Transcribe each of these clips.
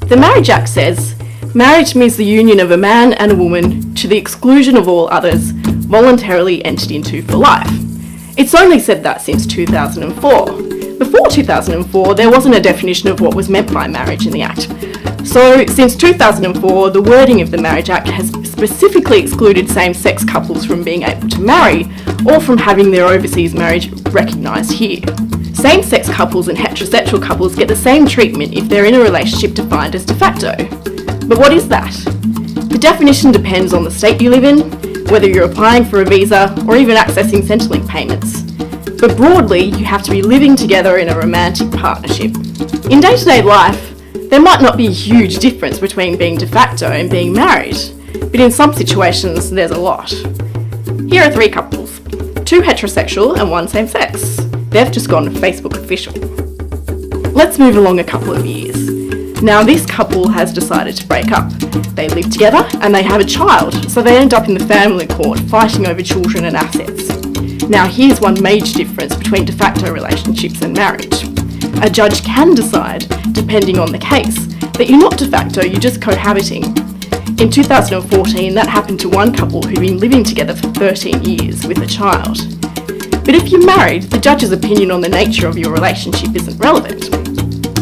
The Marriage Act says, marriage means the union of a man and a woman to the exclusion of all others, voluntarily entered into for life. It's only said that since 2004. Before 2004, there wasn't a definition of what was meant by marriage in the Act. So, since 2004, the wording of the Marriage Act has specifically excluded same-sex couples from being able to marry or from having their overseas marriage recognised here. Same-sex couples and heterosexual couples get the same treatment if they're in a relationship defined as de facto. But what is that? The definition depends on the state you live in, whether you're applying for a visa or even accessing Centrelink payments. But broadly, you have to be living together in a romantic partnership. In day-to-day life, there might not be a huge difference between being de facto and being married, but in some situations there's a lot. Here are 3 couples, 2 heterosexual and 1 same-sex. They've just gone Facebook official. Let's move along a couple of years. Now this couple has decided to break up. They live together and they have a child, so they end up in the family court fighting over children and assets. Now here's one major difference between de facto relationships and marriage. A judge can decide, depending on the case, that you're not de facto, you're just cohabiting. In 2014, that happened to one couple who'd been living together for 13 years with a child. But if you're married, the judge's opinion on the nature of your relationship isn't relevant.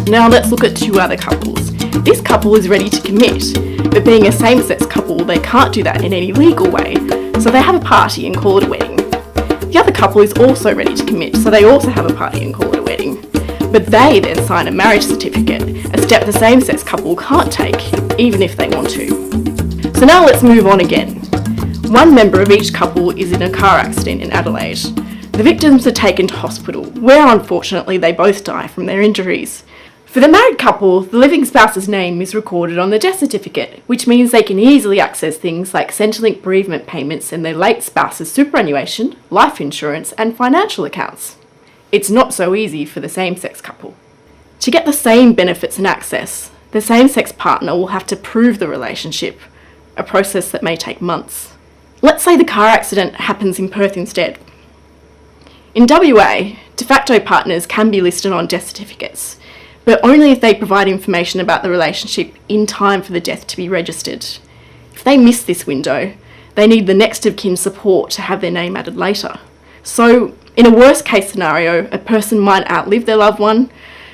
Now let's look at 2 other couples. This couple is ready to commit, but being a same-sex couple, they can't do that in any legal way, so they have a party and call it a wedding. The other couple is also ready to commit, so they also have a party and call it a wedding. But they then sign a marriage certificate, a step the same-sex couple can't take, even if they want to. So now let's move on again. One member of each couple is in a car accident in Adelaide. The victims are taken to hospital, where unfortunately they both die from their injuries. For the married couple, the living spouse's name is recorded on the death certificate, which means they can easily access things like Centrelink bereavement payments and their late spouse's superannuation, life insurance and financial accounts. It's not so easy for the same-sex couple. To get the same benefits and access, the same-sex partner will have to prove the relationship, a process that may take months. Let's say the car accident happens in Perth instead. In WA, de facto partners can be listed on death certificates, but only if they provide information about the relationship in time for the death to be registered. If they miss this window, they need the next of kin support to have their name added later. So, in a worst case scenario, a person might outlive their loved one,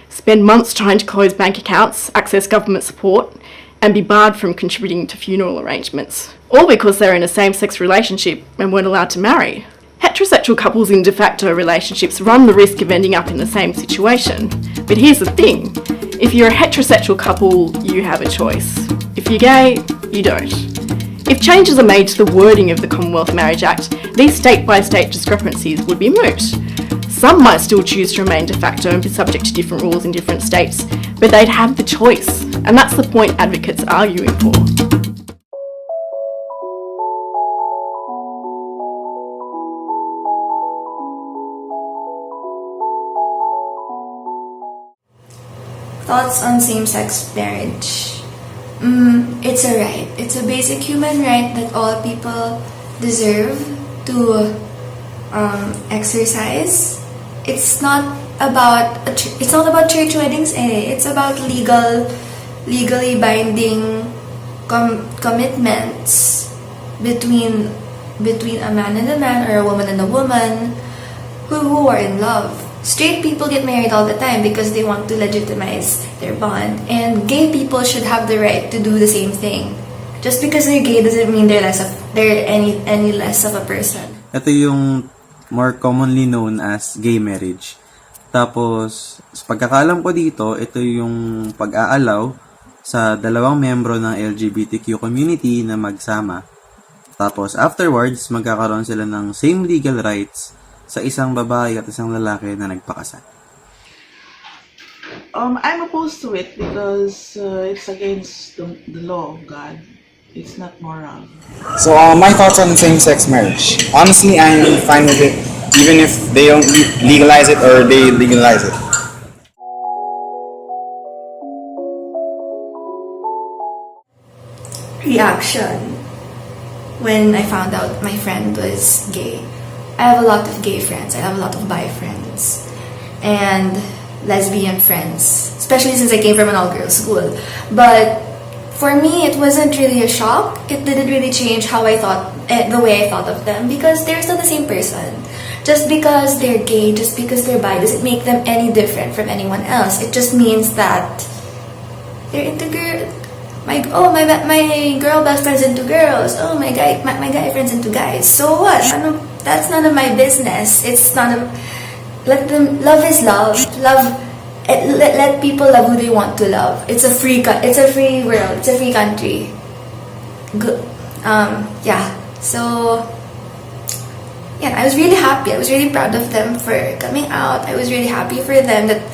spend months trying to close bank accounts, access government support, and be barred from contributing to funeral arrangements. All because they're in a same-sex relationship and weren't allowed to marry. Heterosexual couples in de facto relationships run the risk of ending up in the same situation. But here's the thing, if you're a heterosexual couple, you have a choice. If you're gay, you don't. If changes are made to the wording of the Commonwealth Marriage Act, these state-by-state discrepancies would be moot. Some might still choose to remain de facto and be subject to different rules in different states, but they'd have the choice, and that's the point advocates are arguing for. Thoughts on same-sex marriage? It's a right. It's a basic human right that all people deserve to exercise. It's not about church weddings. It's about legally binding commitments between a man and a man or a woman and a woman who are in love. Straight people get married all the time because they want to legitimize their bond, and gay people should have the right to do the same thing. Just because they're gay doesn't mean they're any less of a person. Ito yung more commonly known as gay marriage. Tapos, sa pagkakalam ko dito, ito yung pag-aalaw sa dalawang membro ng LGBTQ community na magsama. Tapos, afterwards, magkakaroon sila ng same legal rights sa isang babae at isang lalaki na nagpakasal. I'm opposed to it because it's against the law of God. It's not moral. So my thoughts on same-sex marriage. Honestly, I'm fine with it, even if they don't legalize it or they legalize it. Reaction when I found out my friend was gay. I have a lot of gay friends. I have a lot of bi friends. And lesbian friends, especially since I came from an all-girls school. But for me, it wasn't really a shock. It didn't really change how I thought, the way I thought of them, because they're still the same person. Just because they're gay, just because they're bi, doesn't make them any different from anyone else. It just means that they're into girl. My girl best friend's into girls. Oh, my guy friend's into guys. So what? That's none of my business. It's none of. Let them. Love is love. Let people love who they want to love. It's a free world. It's a free country. Good. Yeah. So. Yeah, I was really happy. I was really proud of them for coming out. I was really happy for them that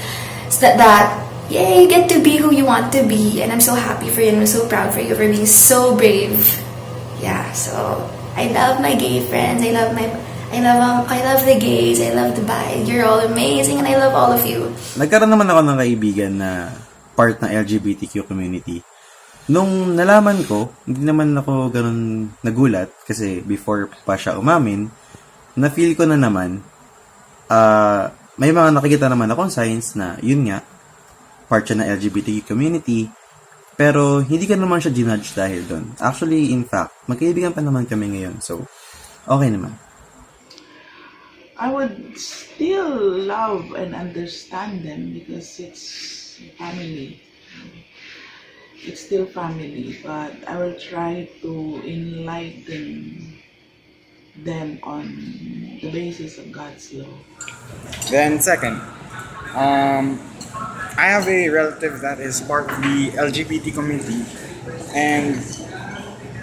yay, you get to be who you want to be. And I'm so happy for you and I'm so proud for you for being so brave. Yeah, so I love my gay friends. I love the gays. I love the bi. You're all amazing and I love all of you. Nagkaroon naman ako ng kaibigan na part ng LGBTQ community. Nung nalaman ko, hindi naman ako ganun nagulat kasi before pa siya umamin, na-feel ko na naman, may mga nakikita naman akong signs na, yun nga, part siya ng LGBTQ community, pero hindi ka naman siya ginudge dahil doon. Actually, in fact, magkaibigan pa naman kami ngayon, so, okay naman. I would still love and understand them because it's family. It's still family, but I will try to enlighten them on the basis of God's law. Then second, I have a relative that is part of the LGBT community, and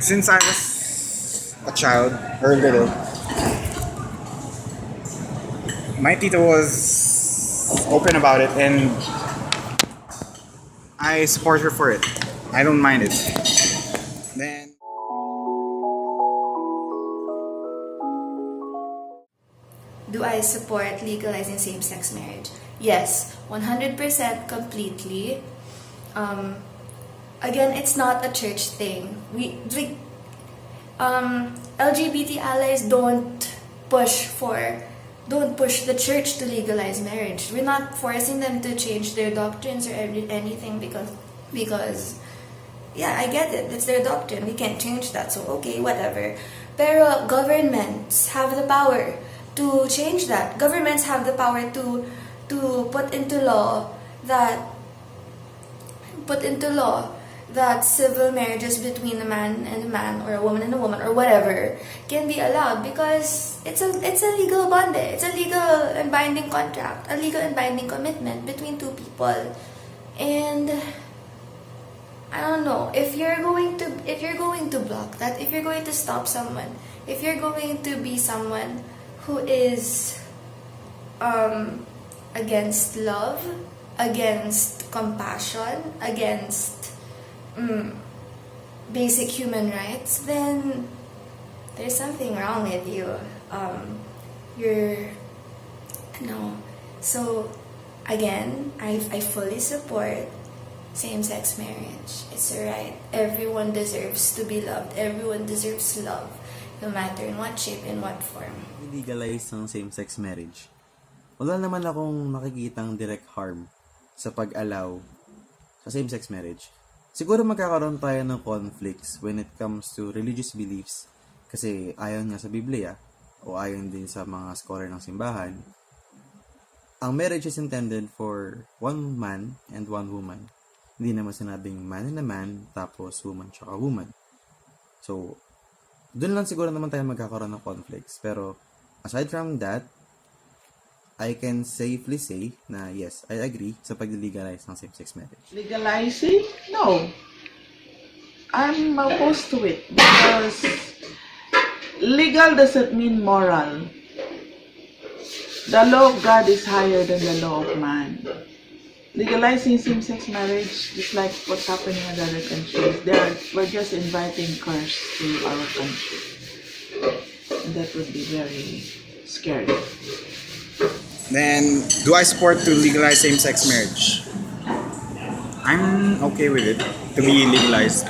since I was a child or little, my tito was open about it, and I support her for it. I don't mind it. Then Do I support legalizing same-sex marriage? Yes, 100% completely. Again, it's not a church thing. LGBT allies don't push the church to legalize marriage. We're not forcing them to change their doctrines or anything because yeah, I get it. It's their doctrine. We can't change that. So okay, whatever. Pero governments have the power to change that. Governments have the power to put into law that civil marriages between a man and a man or a woman and a woman or whatever can be allowed because it's a legal bond. It's a legal and binding contract, a legal and binding commitment between two people. And I don't know, if you're going to block that, if you're going to stop someone, if you're going to be someone who is against love, against compassion, against basic human rights, then there's something wrong with you. So again, I fully support same-sex marriage. It's a right. Everyone deserves to be loved. Everyone deserves love, no matter in what shape, in what form. Legalize ng same-sex marriage. Wala naman akong nakikitang direct harm sa pag-allow sa same-sex marriage. Siguro magkakaroon tayo ng conflicts when it comes to religious beliefs kasi ayon nga sa Biblia o ayon din sa mga scholar ng simbahan, ang marriage is intended for one man and one woman. Hindi naman sinabing man and a man tapos woman tsaka woman. So, doon lang siguro naman tayo magkakaroon ng conflicts. Pero, aside from that, I can safely say na yes, I agree sa pag-legalize ng same-sex marriage. Legalizing? No. I'm opposed to it because legal doesn't mean moral. The law of God is higher than the law of man. Legalizing same-sex marriage is like what's happening in other countries. We're just inviting curse to our country. And that would be very scary. Then, do I support to legalize same-sex marriage? I'm okay with it to be legalized.